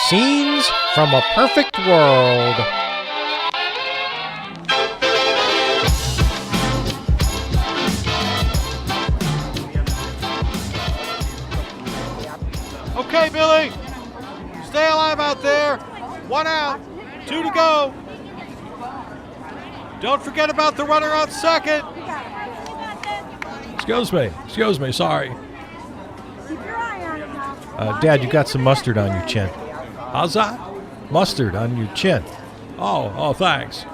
Scenes from a Perfect World. Okay, Billy. Stay alive out there. 1 out, 2 to go. Don't forget about the runner on second. Excuse me, sorry. Dad, you got some mustard on your chin. How's that? Mustard on your chin. Oh, thanks.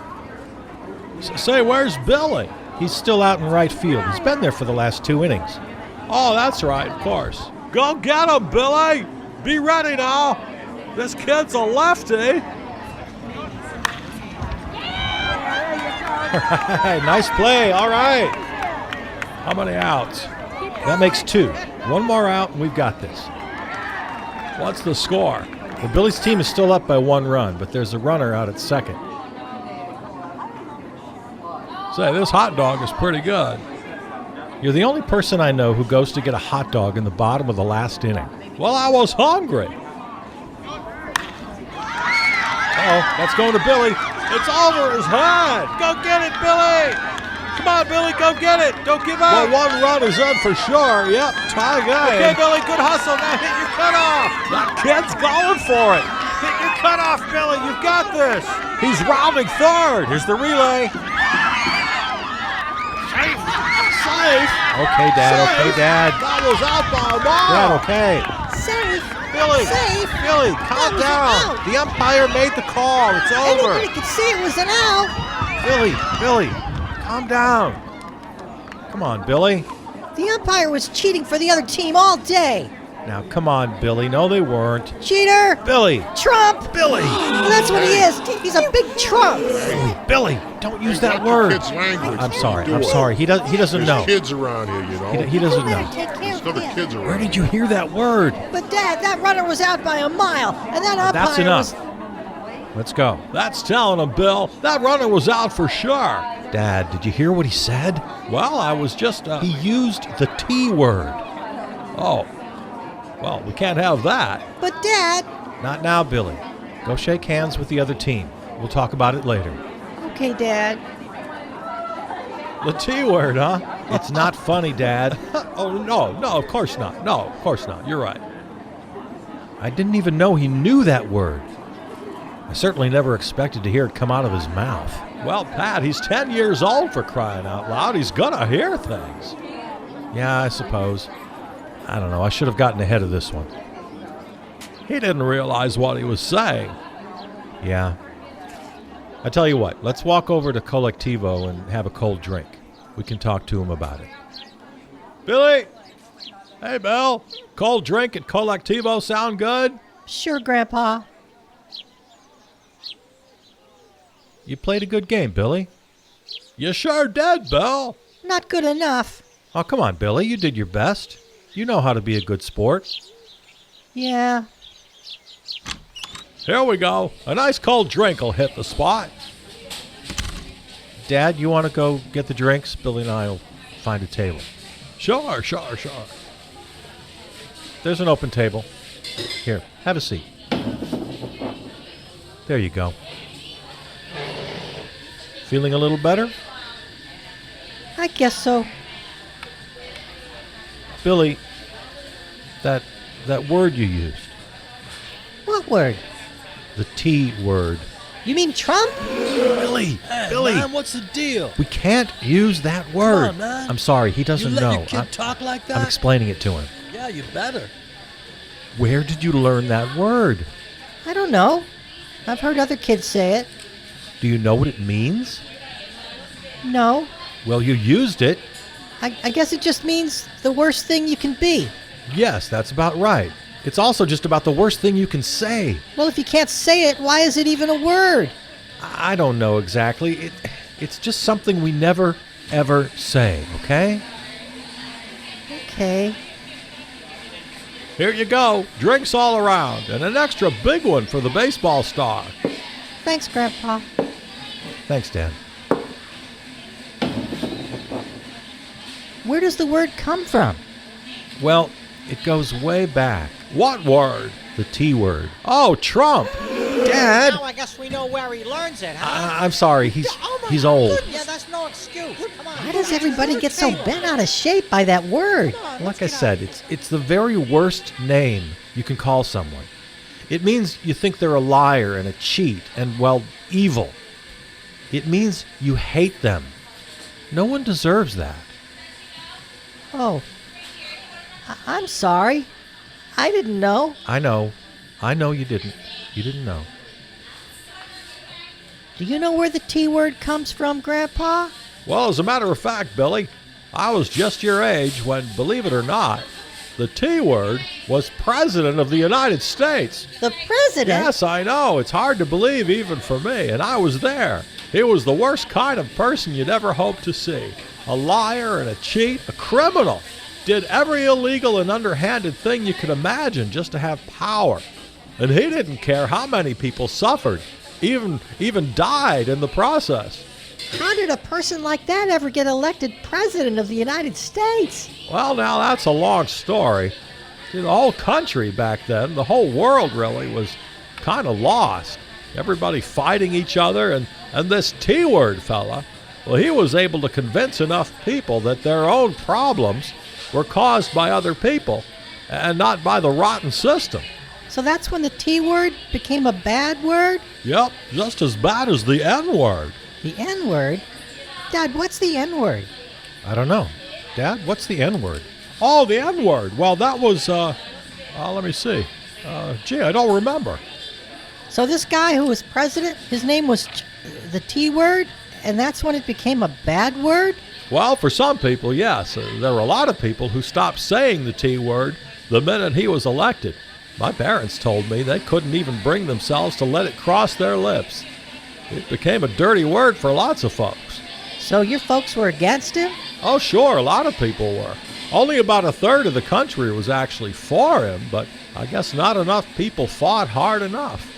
Say, where's Billy? He's still out in right field. He's been there for the last 2 innings. Oh, that's right, of course. Go get him, Billy. Be ready now. This kid's a lefty. Nice play. All right. How many outs? That makes 2. 1 more out, and we've got this. What's the score? Well, Billy's team is still up by 1 run, but there's a runner out at second. Say, this hot dog is pretty good. You're the only person I know who goes to get a hot dog in the bottom of the last inning. Well, I was hungry. Uh-oh, that's going to Billy. It's over his head. Go get it, Billy. Come on, Billy, go get it. Don't give up. Well, 1 run is in for sure. Yep, tie game. Okay, Billy, good hustle. Now hit your cutoff. That kid's going for it. Hit your cutoff, Billy. You've got this. He's rounding third. Here's the relay. Safe. Okay, Dad. Safe. Okay, Dad. That was out by a mile. Dad, okay. Safe. Billy, Safe. Billy, calm was an down. out. The umpire made the call. It's over. Anybody could see it was an out. Billy, calm down. Come on, Billy. The umpire was cheating for the other team all day. Now, come on, Billy. No, they weren't. Cheater. Billy. Trump. Billy. Well, that's what he is. He's a big Trump. Billy, don't use that word. Kids' language. I'm sorry. Do I'm it. sorry. He doesn't There's know. kids around here, you know. He doesn't Better know. take care There's of other him. kids around. Where did you hear that word? But Dad, that runner was out by a mile, and that umpire That's enough. was. Let's go. That's telling him, Bill. That runner was out for sure. Dad, did you hear what he said? Well, I was just... He used the T word. Oh. Well, we can't have that. But Dad. Not now, Billy. Go shake hands with the other team. We'll talk about it later. Okay, Dad. The T word, huh? It's not funny, Dad. Oh, no, of course not. No, of course not. You're right. I didn't even know he knew that word. I certainly never expected to hear it come out of his mouth. Well, Pat, he's 10 years old, for crying out loud. He's gonna hear things. Yeah, I suppose. I don't know. I should have gotten ahead of this one. He didn't realize what he was saying. Yeah. I tell you what, let's walk over to Colectivo and have a cold drink. We can talk to him about it. Billy! Hey, Bill. Cold drink at Colectivo sound good? Sure, Grandpa. You played a good game, Billy. You sure did, Bill. Not good enough. Oh, come on, Billy. You did your best. You know how to be a good sport. Yeah. Here we go. A nice cold drink will hit the spot. Dad, you want to go get the drinks? Billy and I will find a table. Sure. There's an open table. Here, have a seat. There you go. Feeling a little better? I guess so. Billy, that word you used, What word? the T word. You mean Trump? Billy, Billy, Man, what's the deal? we can't use that word. on, man. I'm sorry, he You doesn't let know. your kid talk like that? I'm explaining it to him. Yeah, you better. Where did you learn that word? I don't know. I've heard other kids say it. Do you know what it means? No. Well, you used it. I guess it just means the worst thing you can be. Yes, that's about right. It's also just about the worst thing you can say. Well, if you can't say it, why is it even a word? I don't know exactly. It's just something we never, ever say, okay? Okay. Here you go. Drinks all around, and an extra big one for the baseball star. Thanks, Grandpa. Thanks, Dad. Where does the word come from? Well, it goes way back. What word? The T word. Oh, Trump! Dad! Now I guess we know where he learns it, huh? I'm sorry, he's old. Yeah, that's no excuse. Come on. Why does everybody get so bent out of shape by that word? Like I said, it's the very worst name you can call someone. It means you think they're a liar and a cheat and, well, evil. It means you hate them. No one deserves that. Oh, I'm sorry. I didn't know. I know. I know you didn't. You didn't know. Do you know where the T word comes from, Grandpa? Well, as a matter of fact, Billy, I was just your age when, believe it or not, the T word was President of the United States. The president? Yes, I know. It's hard to believe even for me, and I was there. He was the worst kind of person you'd ever hope to see. A liar and a cheat, a criminal. Did every illegal and underhanded thing you could imagine just to have power. And he didn't care how many people suffered, even died in the process. How did a person like that ever get elected president of the United States? Well, now that's a long story. See, the whole country back then, the whole world really, was kind of lost. Everybody fighting each other, and this T-word fella, well, he was able to convince enough people that their own problems were caused by other people and not by the rotten system. So that's when the T word became a bad word? Yep, just as bad as the N-word. The N word? Dad, what's the N word? I don't know. Dad, what's the N word? Oh, the N-word. Well, that was, let me see. Gee, I don't remember. So this guy who was president, his name was the T word, and that's when it became a bad word? Well, for some people, yes. There were a lot of people who stopped saying the T-word the minute he was elected. My parents told me they couldn't even bring themselves to let it cross their lips. It became a dirty word for lots of folks. So your folks were against him? Oh, sure, a lot of people were. Only about a third of the country was actually for him, but I guess not enough people fought hard enough.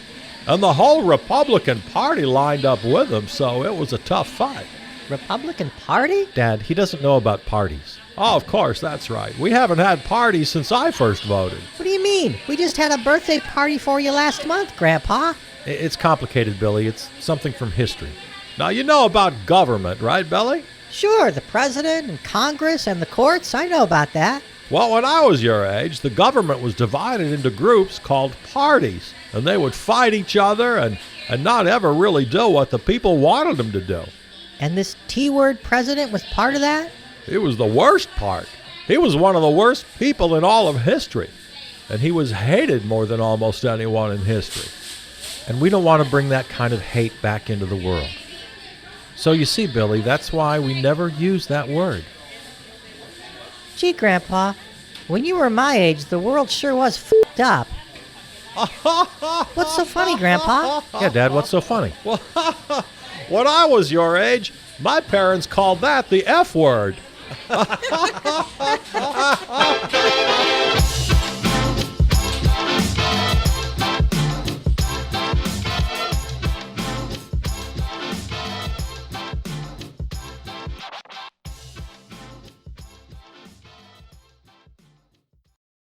And the whole Republican Party lined up with him, so it was a tough fight. Republican Party? Dad, he doesn't know about parties. Oh, of course, that's right. We haven't had parties since I first voted. What do you mean? We just had a birthday party for you last month, Grandpa. It's complicated, Billy. It's something from history. Now, you know about government, right, Billy? Sure, the president and Congress and the courts, I know about that. Well, when I was your age, the government was divided into groups called parties, and they would fight each other and not ever really do what the people wanted them to do. And this T-word president was part of that? He was the worst part. He was one of the worst people in all of history, and he was hated more than almost anyone in history. And we don't want to bring that kind of hate back into the world. So you see, Billy, that's why we never use that word. Gee, Grandpa, when you were my age, the world sure was f***ed up. What's so funny, Grandpa? Yeah, Dad, what's so funny? Well, when I was your age, my parents called that the F word.